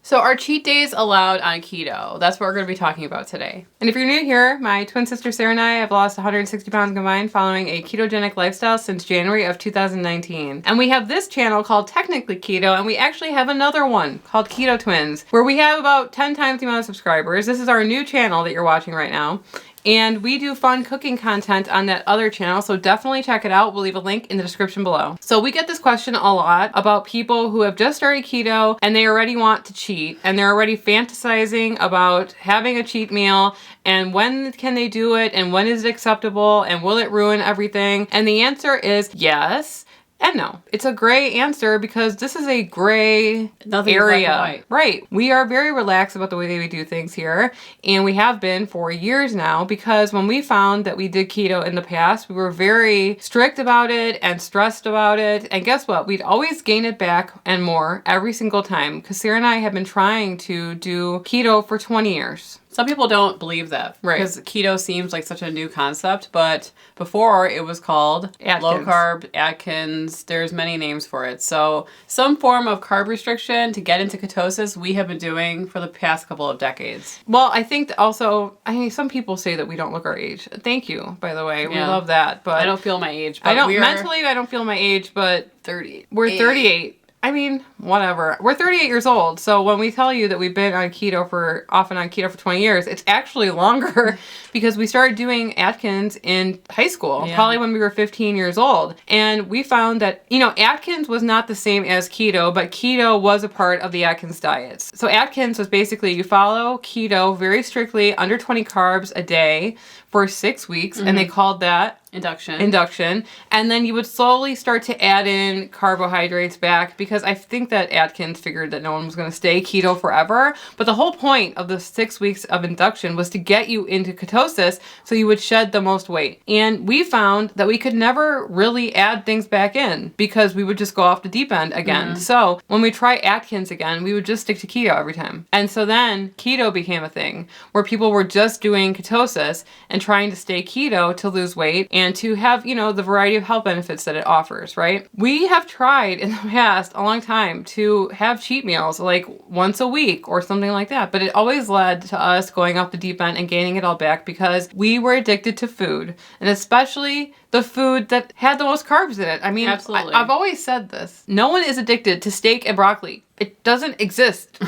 So are cheat days allowed on keto? That's what we're going to be talking about today. And if you're new here, my twin sister Sarah and I have lost 160 pounds combined following a ketogenic lifestyle since January of 2019. And we have this channel called Technically Keto, and we actually have another one called Keto Twins, where we have about 10 times the amount of subscribers. This is our new channel that you're watching right now. And we do fun cooking content on that other channel, so definitely check it out. We'll leave a link in the description below. So we get this question a lot about people who have just started keto and they already want to cheat and they're already fantasizing about having a cheat meal and when can they do it and when is it acceptable and will it ruin everything? And the answer is yes. And no, it's a gray answer because this is a gray area. Right. We are very relaxed about the way that we do things here. And we have been for years now because when we found that we did keto in the past, we were very strict about it and stressed about it. And guess what? We'd always gain it back and more every single time because Sarah and I have been trying to do keto for 20 years. Some people don't believe that because keto seems like such a new concept, but before it was called low carb, Atkins, there's many names for it. So some form of carb restriction to get into ketosis we have been doing for the past couple of decades. Well, I think also, some people say that we don't look our age. Thank you, by the way. Yeah. We love that. But I don't feel my age. But mentally, I don't feel my age, but 30. We're 38. I mean, whatever. We're 38 years old, so when we tell you that we've been on keto for 20 years, it's actually longer because we started doing Atkins in high school, probably when we were 15 years old. And we found that, Atkins was not the same as keto, but keto was a part of the Atkins diets. So Atkins was basically you follow keto very strictly, under 20 carbs a day for 6 weeks, and they called that induction. And then you would slowly start to add in carbohydrates back because I think that Atkins figured that no one was going to stay keto forever. But the whole point of the 6 weeks of induction was to get you into ketosis so you would shed the most weight. And we found that we could never really add things back in because we would just go off the deep end again. So when we try Atkins again, we would just stick to keto every time. And so then keto became a thing where people were just doing ketosis and trying to stay keto to lose weight and to have, the variety of health benefits that it offers, right? We have tried in the past a long time to have cheat meals like once a week or something like that, but it always led to us going off the deep end and gaining it all back because we were addicted to food, and especially the food that had the most carbs in it. I mean, absolutely. I've always said this. No one is addicted to steak and broccoli. It doesn't exist.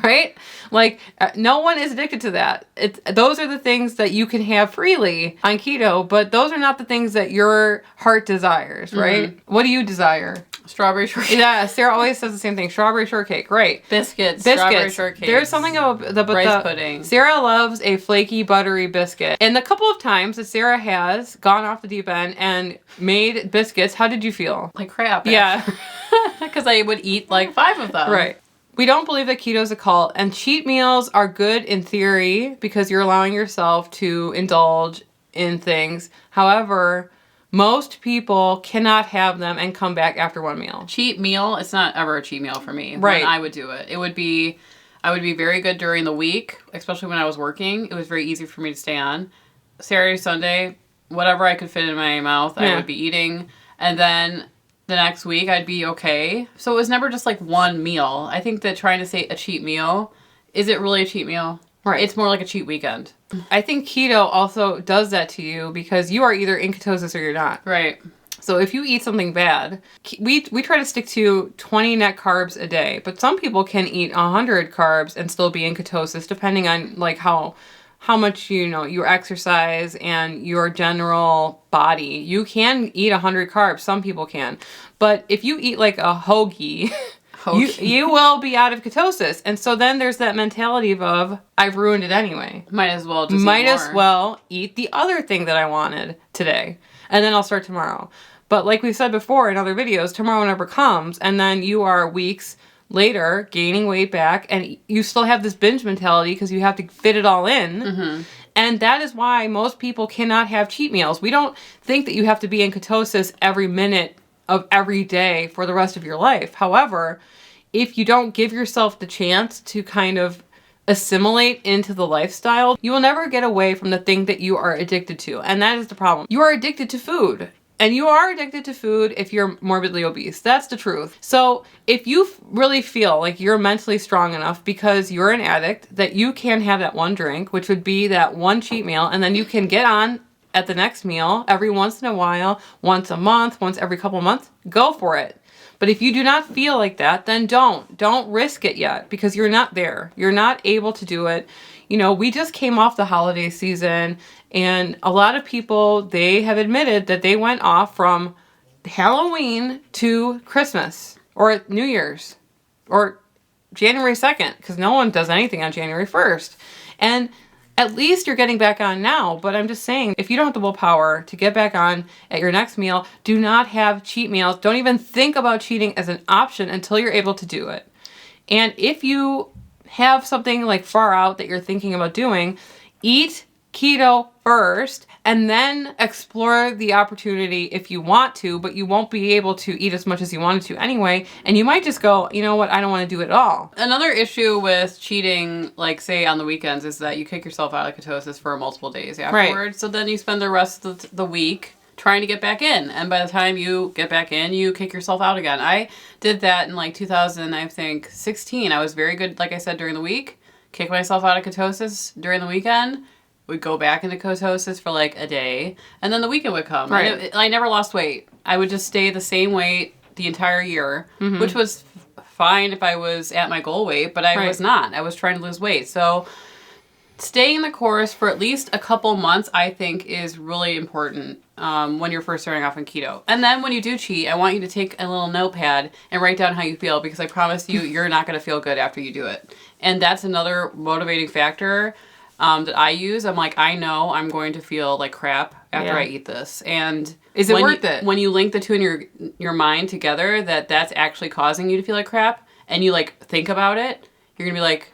Right? Like, no one is addicted to that. Those are the things that you can have freely on keto, but those are not the things that your heart desires, right? What do you desire? Strawberry shortcake. Yeah, Sarah always says the same thing. Strawberry shortcake, right? Biscuits. Strawberry shortcake. There's something about the rice pudding. Sarah loves a flaky, buttery biscuit. And the couple of times that Sarah has gone off the deep end and made biscuits, how did you feel? Like crap. Yeah. Because I would eat like 5 of them. Right. We don't believe that keto is a cult, and cheat meals are good in theory because you're allowing yourself to indulge in things. However, most people cannot have them and come back after one meal. Cheat meal, it's not ever a cheat meal for me. Right. When I would do it. I would be very good during the week, especially when I was working. It was very easy for me to stay on. Saturday, Sunday, whatever I could fit in my mouth, I would be eating. And then the next week I'd be okay. So it was never just like one meal. I think that trying to say a cheat meal, is it really a cheat meal? Right. It's more like a cheat weekend. I think keto also does that to you because you are either in ketosis or you're not. Right. So if you eat something bad, we try to stick to 20 net carbs a day, but some people can eat 100 carbs and still be in ketosis depending on like how much, you exercise and your general body. You can eat 100 carbs. Some people can. But if you eat like a hoagie, you will be out of ketosis. And so then there's that mentality of, I've ruined it anyway. Might as well eat the other thing that I wanted today. And then I'll start tomorrow. But like we said before in other videos, tomorrow never comes. And then you are weeks later gaining weight back and you still have this binge mentality because you have to fit it all in. And that is why most people cannot have cheat meals. We don't think that you have to be in ketosis every minute of every day for the rest of your life. However, if you don't give yourself the chance to kind of assimilate into the lifestyle, you will never get away from the thing that you are addicted to. And that is the problem. You are addicted to food. And you are addicted to food if you're morbidly obese. That's the truth. So if you really feel like you're mentally strong enough because you're an addict that you can have that one drink, which would be that one cheat meal, and then you can get on at the next meal every once in a while, once a month, once every couple of months, go for it. But if you do not feel like that, then don't risk it yet, because you're not there. You're not able to do it. You know, we just came off the holiday season, and a lot of people, they have admitted that they went off from Halloween to Christmas or New Year's or January 2nd, because no one does anything on January 1st. And at least you're getting back on now. But I'm just saying, if you don't have the willpower to get back on at your next meal, do not have cheat meals. Don't even think about cheating as an option until you're able to do it. And if you have something like far out that you're thinking about doing, eat keto first and then explore the opportunity if you want to, but you won't be able to eat as much as you wanted to anyway. And you might just go, you know what, I don't want to do it at all. Another issue with cheating, like say on the weekends, is that you kick yourself out of ketosis for multiple days afterwards. Right. So then you spend the rest of the week trying to get back in. And by the time you get back in, you kick yourself out again. I did that in like 2016. I was very good, like I said, during the week, kick myself out of ketosis during the weekend, would go back into ketosis for like a day, and then the weekend would come. Right. And I never lost weight. I would just stay the same weight the entire year, which was fine if I was at my goal weight, but I was not. I was trying to lose weight. So staying the course for at least a couple months, I think, is really important when you're first starting off on keto. And then when you do cheat, I want you to take a little notepad and write down how you feel, because I promise you, you're not going to feel good after you do it. And that's another motivating factor that I use. I'm like, I know I'm going to feel like crap after I eat this. And is it worth it? When you link the two in your mind together, that's actually causing you to feel like crap, and you like think about it, you're going to be like,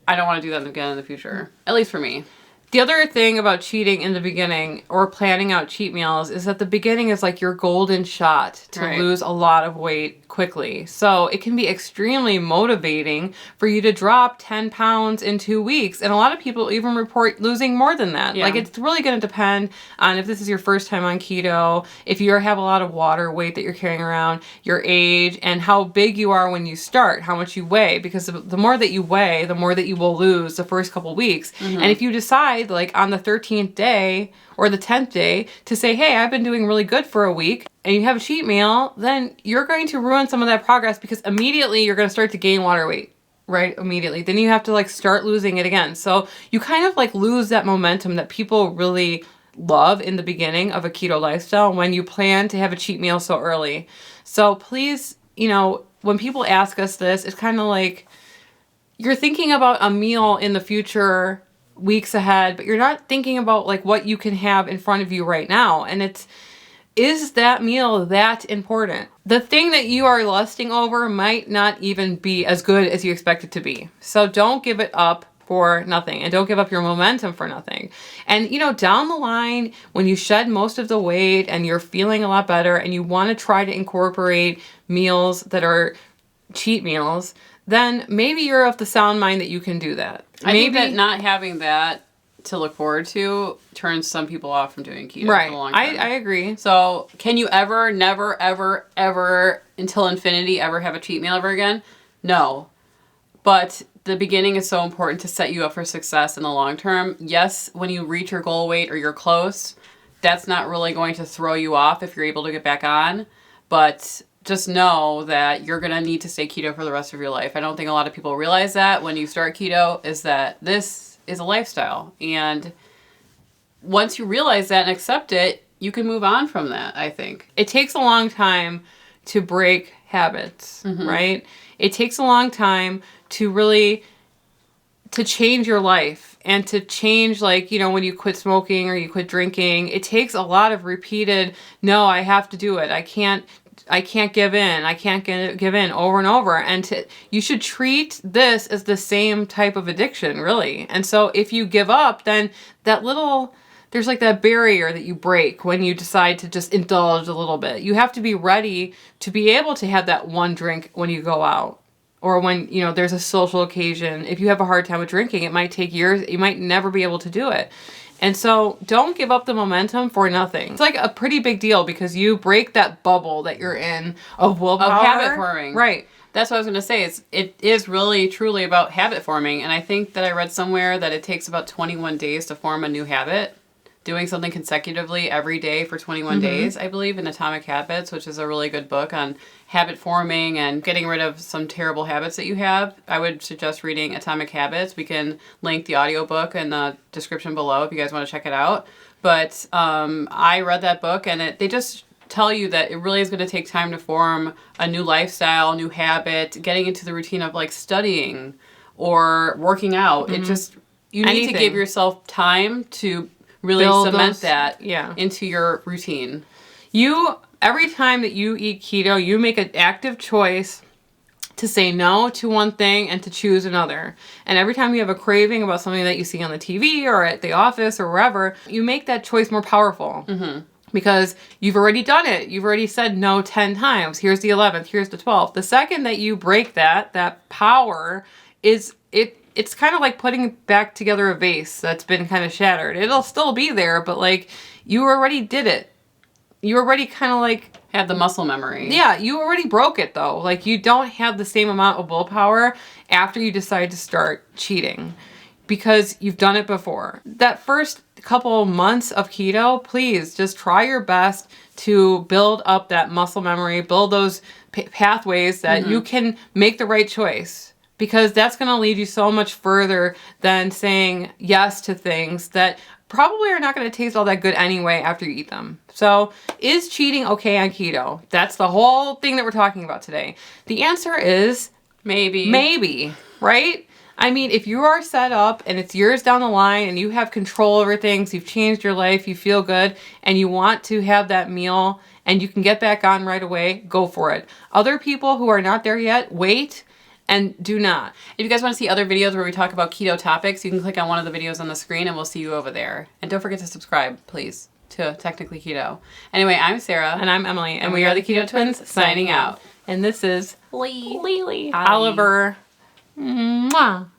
I don't want to do that again in the future. At least for me. The other thing about cheating in the beginning or planning out cheat meals is that the beginning is like your golden shot to lose a lot of weight quickly. So it can be extremely motivating for you to drop 10 pounds in 2 weeks. And a lot of people even report losing more than that. Yeah. Like, it's really going to depend on if this is your first time on keto, if you have a lot of water weight that you're carrying around, your age, and how big you are when you start, how much you weigh. Because the more that you weigh, the more that you will lose the first couple weeks. And if you decide, like on the 13th day or the 10th day, to say, hey, I've been doing really good for a week, and you have a cheat meal, then you're going to ruin some of that progress, because immediately you're going to start to gain water weight, right? Immediately. Then you have to like start losing it again. So you kind of like lose that momentum that people really love in the beginning of a keto lifestyle when you plan to have a cheat meal so early. So please, you know, when people ask us this, it's kind of like you're thinking about a meal in the future, weeks ahead, but you're not thinking about like what you can have in front of you right now. And is that meal that important? The thing that you are lusting over might not even be as good as you expect it to be. So don't give it up for nothing, and don't give up your momentum for nothing. And you know, down the line, when you shed most of the weight and you're feeling a lot better and you want to try to incorporate meals that are cheat meals, then maybe you're of the sound mind that you can do that. I think that not having that to look forward to turns some people off from doing keto for the long term. I agree. So can you ever, never, ever, ever, until infinity, ever have a cheat meal ever again? No. But the beginning is so important to set you up for success in the long term. Yes, when you reach your goal weight or you're close, that's not really going to throw you off if you're able to get back on. But just know that you're going to need to stay keto for the rest of your life. I don't think a lot of people realize that when you start keto, is that this is a lifestyle. And once you realize that and accept it, you can move on from that, I think. It takes a long time to break habits, right? It takes a long time to really, to change your life and to change, like, you know, when you quit smoking or you quit drinking, it takes a lot of repeated, no, I have to do it. I can't give in. I can't give in over and over. And you should treat this as the same type of addiction, really. And so if you give up, then there's like that barrier that you break when you decide to just indulge a little bit. You have to be ready to be able to have that one drink when you go out, or when, you know, there's a social occasion. If you have a hard time with drinking, it might take years. You might never be able to do it. And so don't give up the momentum for nothing. It's like a pretty big deal because you break that bubble that you're in of willpower. Of habit forming. Right. That's what I was going to say. It is really, truly about habit forming. And I think that I read somewhere that it takes about 21 days to form a new habit. Doing something consecutively every day for 21 days, I believe, in Atomic Habits, which is a really good book on habit forming and getting rid of some terrible habits that you have. I would suggest reading Atomic Habits. We can link the audiobook in the description below if you guys want to check it out. But I read that book, and they just tell you that it really is going to take time to form a new lifestyle, new habit, getting into the routine of like studying or working out. It just, you need to give yourself time to really cement that into your routine. Every time that you eat keto, you make an active choice to say no to one thing and to choose another. And every time you have a craving about something that you see on the TV or at the office or wherever, you make that choice more powerful. Because you've already done it. You've already said no 10 times. Here's the 11th. Here's the 12th. The second that you break that power is it's kind of like putting back together a vase that's been kind of shattered. It'll still be there, but like you already did it. You already kind of like have the muscle memory. Yeah, you already broke it though. Like you don't have the same amount of willpower after you decide to start cheating because you've done it before. That first couple months of keto, please just try your best to build up that muscle memory, build those pathways that you can make the right choice. Because that's going to lead you so much further than saying yes to things that probably are not going to taste all that good anyway after you eat them. So, is cheating okay on keto? That's the whole thing that we're talking about today. The answer is maybe. Maybe, right? I mean, if you are set up and it's years down the line and you have control over things, you've changed your life, you feel good, and you want to have that meal and you can get back on right away, go for it. Other people who are not there yet, wait. And do not. If you guys want to see other videos where we talk about keto topics, you can click on one of the videos on the screen and we'll see you over there. And don't forget to subscribe, please, to Technically Keto. Anyway, I'm Sarah. And I'm Emily. And we are the Keto Twins signing out. And this is Lily. Oliver. Mwah.